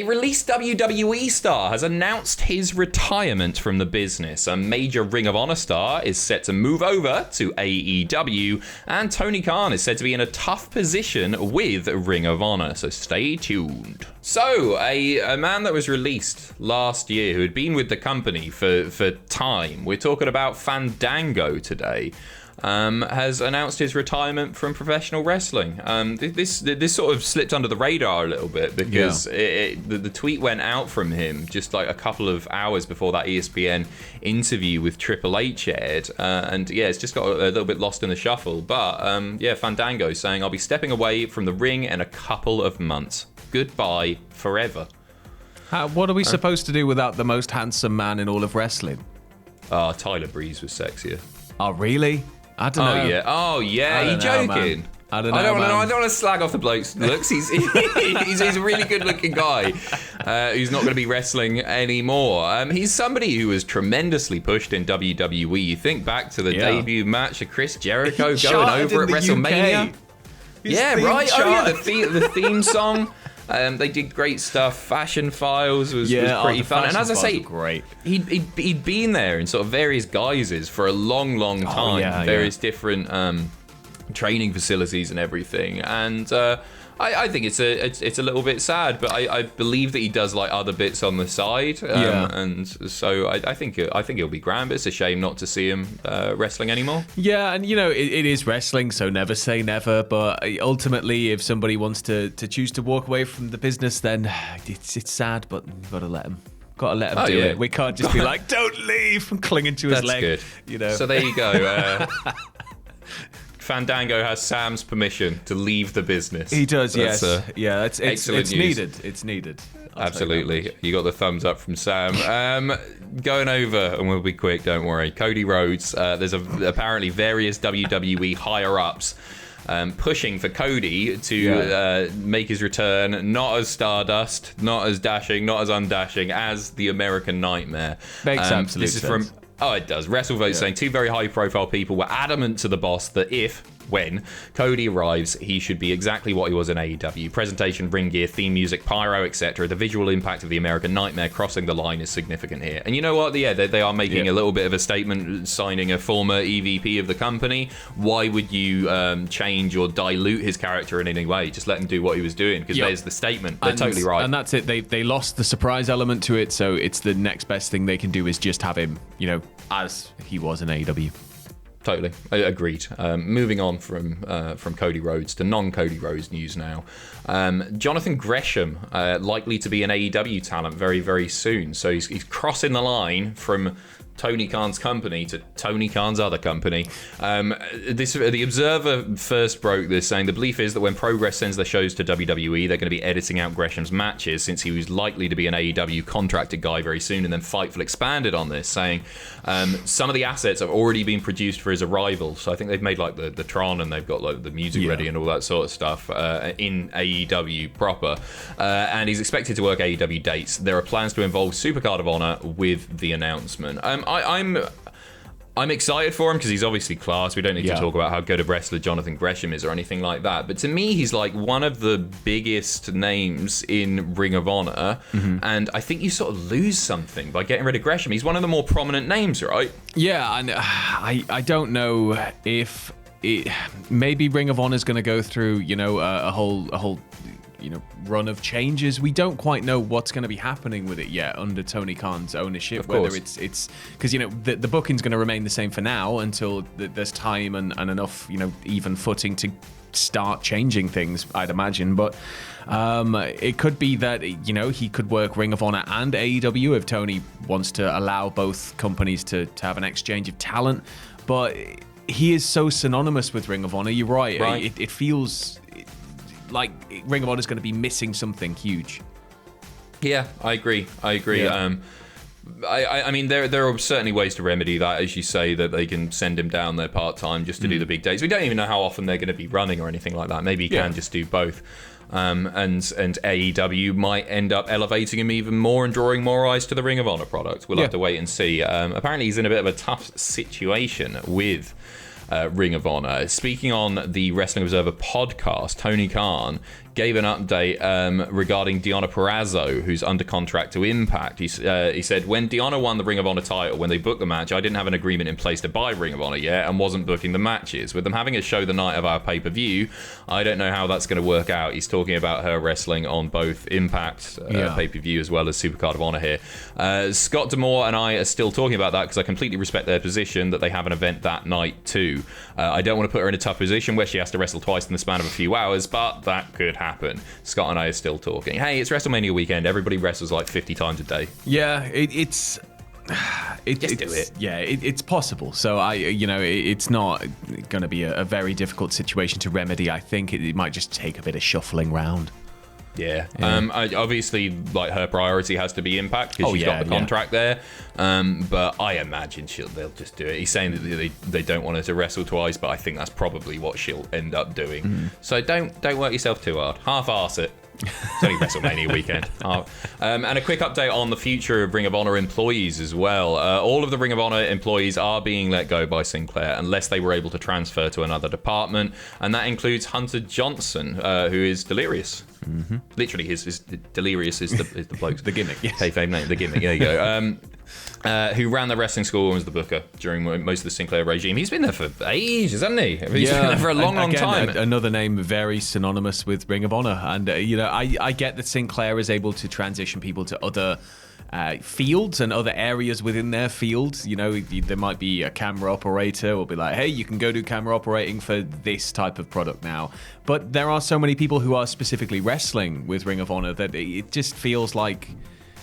A released WWE star has announced his retirement from the business. A major Ring of Honor star is set to move over to AEW, and Tony Khan is said to be in a tough position with Ring of Honor, so stay tuned. So, a man that was released last year who had been with the company for time, we're talking about Fandango today, has announced his retirement from professional wrestling. This sort of slipped under the radar a little bit because the tweet went out from him just like a couple of hours before that ESPN interview with Triple H aired, and it's just got a little bit lost in the shuffle. But Fandango saying, "I'll be stepping away from the ring in a couple of months. Goodbye forever." What are we supposed to do without the most handsome man in all of wrestling? Tyler Breeze was sexier. Oh, really? I don't know. Oh yeah. Are you joking? I don't know. I don't want to slag off the bloke's looks. He's a really good-looking guy who's not going to be wrestling anymore. He's somebody who was tremendously pushed in WWE. You think back to the debut match of Chris Jericho going over at WrestleMania. Right. The theme song. They did great stuff. Fashion Files was pretty fun. And as I say, great. He'd been there in sort of various guises for a long time. Various different training facilities and everything. And I think it's a little bit sad, but I believe that he does like other bits on the side. And so I think he'll be grand, but it's a shame not to see him wrestling anymore. Yeah, and it is wrestling, so never say never. But ultimately, if somebody wants to choose to walk away from the business, then it's sad, but you've got to let him. Got to let him do it. We can't just be like, "Don't leave," and clinging to his leg. Good. So there you go. Fandango has Sam's permission to leave the business. He does, yes. It's news. needed. It's needed. Absolutely. You got the thumbs up from Sam. Going over, and we'll be quick, don't worry. Cody Rhodes, there's apparently various WWE higher-ups pushing for Cody to make his return, not as Stardust, not as dashing, not as undashing, as the American Nightmare. Makes absolute sense. This is from... Oh, it does. WrestleVote saying two very high-profile people were adamant to the boss that when Cody arrives, he should be exactly what he was in AEW. Presentation, ring gear, theme music, pyro, etc. The visual impact of the American Nightmare crossing the line is significant here. And you know what? They are making a little bit of a statement, signing a former EVP of the company. Why would you change or dilute his character in any way? Just let him do what he was doing, because there's the statement. They're totally right. And that's it. They lost the surprise element to it, so it's the next best thing they can do is just have him, as he was in AEW. Totally. Agreed. Moving on from Cody Rhodes to non-Cody Rhodes news now. Jonathan Gresham, likely to be an AEW talent very, very soon. So he's crossing the line from Tony Khan's company to Tony Khan's other company. The Observer first broke this, saying the belief is that when Progress sends their shows to WWE, they're going to be editing out Gresham's matches, since he was likely to be an AEW contracted guy very soon. And then Fightful expanded on this, saying some of the assets have already been produced for his arrival. So I think they've made like the Tron, and they've got like the music ready and all that sort of stuff in AEW proper. And he's expected to work AEW dates. There are plans to involve Supercard of Honor with the announcement. I'm excited for him because he's obviously class. We don't need to talk about how good a wrestler Jonathan Gresham is or anything like that. But to me, he's like one of the biggest names in Ring of Honor. Mm-hmm. And I think you sort of lose something by getting rid of Gresham. He's one of the more prominent names, right? Yeah, and I don't know if maybe Ring of Honor is going to go through, a whole run of changes. We don't quite know what's going to be happening with it yet under Tony Khan's ownership. Whether it's because the booking's going to remain the same for now until there's time and enough even footing to start changing things, I'd imagine. But it could be that he could work Ring of Honor and AEW if Tony wants to allow both companies to have an exchange of talent. But he is so synonymous with Ring of Honor. You're right. It feels like Ring of Honor is going to be missing something huge. Yeah, I agree. Yeah. I mean, there are certainly ways to remedy that, as you say, that they can send him down there part-time just to do the big days. We don't even know how often they're going to be running or anything like that. Maybe he can just do both. And AEW might end up elevating him even more and drawing more eyes to the Ring of Honor product. We'll have to wait and see. Apparently, he's in a bit of a tough situation with Ring of Honor. Speaking on the Wrestling Observer podcast, Tony Khan gave an update regarding Deonna Purrazzo, who's under contract to Impact. He said, when Deonna won the Ring of Honor title, when they booked the match, I didn't have an agreement in place to buy Ring of Honor yet and wasn't booking the matches. With them having a show the night of our pay-per-view, I don't know how that's going to work out. He's talking about her wrestling on both Impact pay-per-view as well as Supercard of Honor here. Scott D'Amore and I are still talking about that because I completely respect their position that they have an event that night too. I don't want to put her in a tough position where she has to wrestle twice in the span of a few hours, but that could happen. Scott and I are still talking. Hey, it's WrestleMania weekend. Everybody wrestles like 50 times a day. Yeah, it's Just do it. Yeah, it's possible. So it's not going to be a very difficult situation to remedy. I think it might just take a bit of shuffling round. Yeah. Obviously, like, her priority has to be Impact because she's got the contract there. But I imagine they'll just do it. He's saying that they don't want her to wrestle twice, but I think that's probably what she'll end up doing. So don't work yourself too hard. Half-arse it. It's only WrestleMania weekend. And a quick update on the future of Ring of Honor employees as well. All of the Ring of Honor employees are being let go by Sinclair unless they were able to transfer to another department, and that includes Hunter Johnson, who is Delirious. Literally, his Delirious is the bloke. The gimmick, yes. Kayfabe name, the gimmick. There you go. Who ran the wrestling school and was the booker during most of the Sinclair regime. He's been there for ages, hasn't he? He's been there for a long time. Another name very synonymous with Ring of Honor. And, I get that Sinclair is able to transition people to other fields and other areas within their fields. There might be a camera operator will be like, hey, you can go do camera operating for this type of product now. But there are so many people who are specifically wrestling with Ring of Honor that it just feels like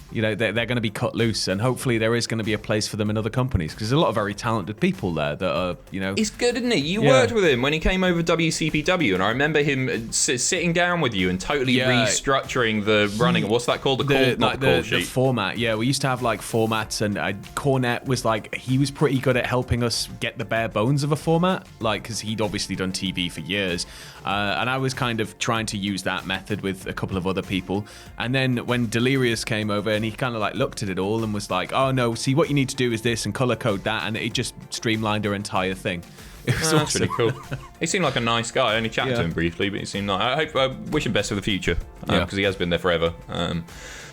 they're going to be cut loose, and hopefully there is going to be a place for them in other companies because there's a lot of very talented people there that are, He's good, isn't he? You worked with him when he came over WCPW, and I remember him sitting down with you and totally restructuring the running. What's that called? The format. Yeah, we used to have like formats, and Cornette was like, he was pretty good at helping us get the bare bones of a format, like, because he'd obviously done TV for years. And I was kind of trying to use that method with a couple of other people. And then when Delirious came over, and he kind of like looked at it all and was like, oh no, see, what you need to do is this and color code that, and it just streamlined our entire thing. It was awesome. That's really cool. He seemed like a nice guy. I only chatted to him briefly, but he seemed nice. I wish him best for the future because he has been there forever.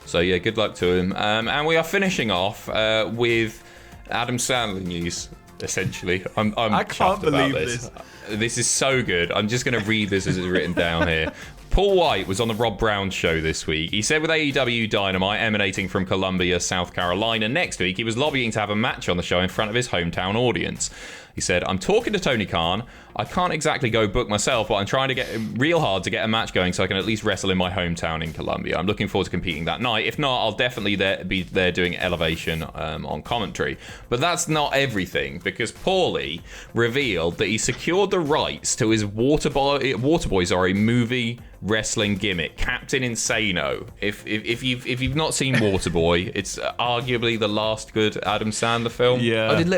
So yeah, good luck to him. And we are finishing off with Adam Sandler news. Essentially, I can't believe this. This is so good. I'm just going to read this as it's written down here. Paul White was on the Rob Brown show this week. He said with AEW Dynamite emanating from Columbia, South Carolina next week, he was lobbying to have a match on the show in front of his hometown audience. He said, I'm talking to Tony Khan. I can't exactly go book myself, but I'm trying to get real hard to get a match going so I can at least wrestle in my hometown in Columbia. I'm looking forward to competing that night. If not, I'll definitely be there doing Elevation on commentary. But that's not everything, because Paulie revealed that he secured the rights to his Waterboy movie wrestling gimmick, Captain Insano. If you've not seen Waterboy, it's arguably the last good Adam Sandler film. Yeah. I didn't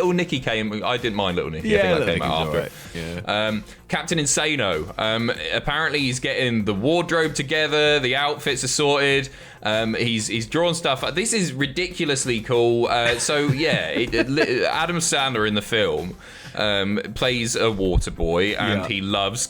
mind Little Nicky. Yeah, I think that came out after. Right. Yeah. Captain Insano. Apparently he's getting the wardrobe together, the outfits are sorted. He's drawn stuff. This is ridiculously cool. Adam Sandler in the film plays a water boy, and he loves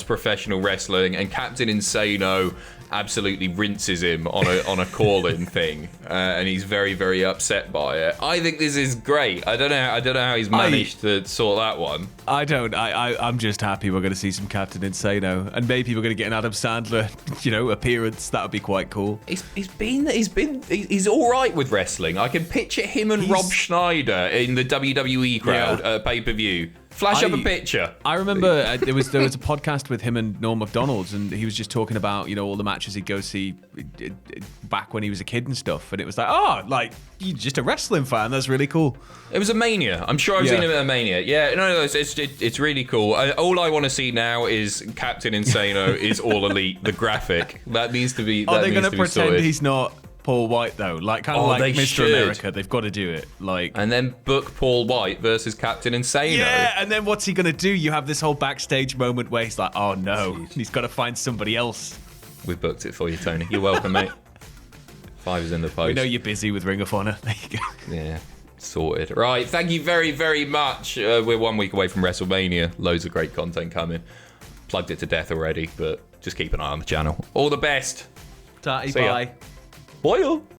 professional wrestling, and Captain Insano absolutely rinses him on a call-in thing, and he's very, very upset by it. I think this is great. I don't know how he's managed to sort that one. I'm just happy we're going to see some Captain Insano, and maybe we're going to get an Adam Sandler, appearance. That would be quite cool. He's all right with wrestling. I can picture him and Rob Schneider in the WWE crowd at pay-per-view. Flash up a picture. I remember there was a podcast with him and Norm Macdonald, and he was just talking about all the matches he'd go see back when he was a kid and stuff, and it was like, you're just a wrestling fan. That's really cool. It was a Mania. I'm sure I've seen him at a Mania. Yeah, no, it's really cool. All I want to see now is Captain Insano is All Elite, the graphic. That needs to be. Are they going to pretend he's not Paul White though? Like Mr. should. America, they've got to do it. And then book Paul White versus Captain Insano. Yeah, and then what's he gonna do? You have this whole backstage moment where he's like, oh no, he's got to find somebody else. We've booked it for you, Tony. You're welcome, mate. 5 is in the post. We know you're busy with Ring of Honor. There you go. Yeah, sorted. Right, thank you very, very much. We're 1 week away from WrestleMania. Loads of great content coming. plugged it to death already, but just keep an eye on the channel. All the best. Tatty, See ya. bye. Bye.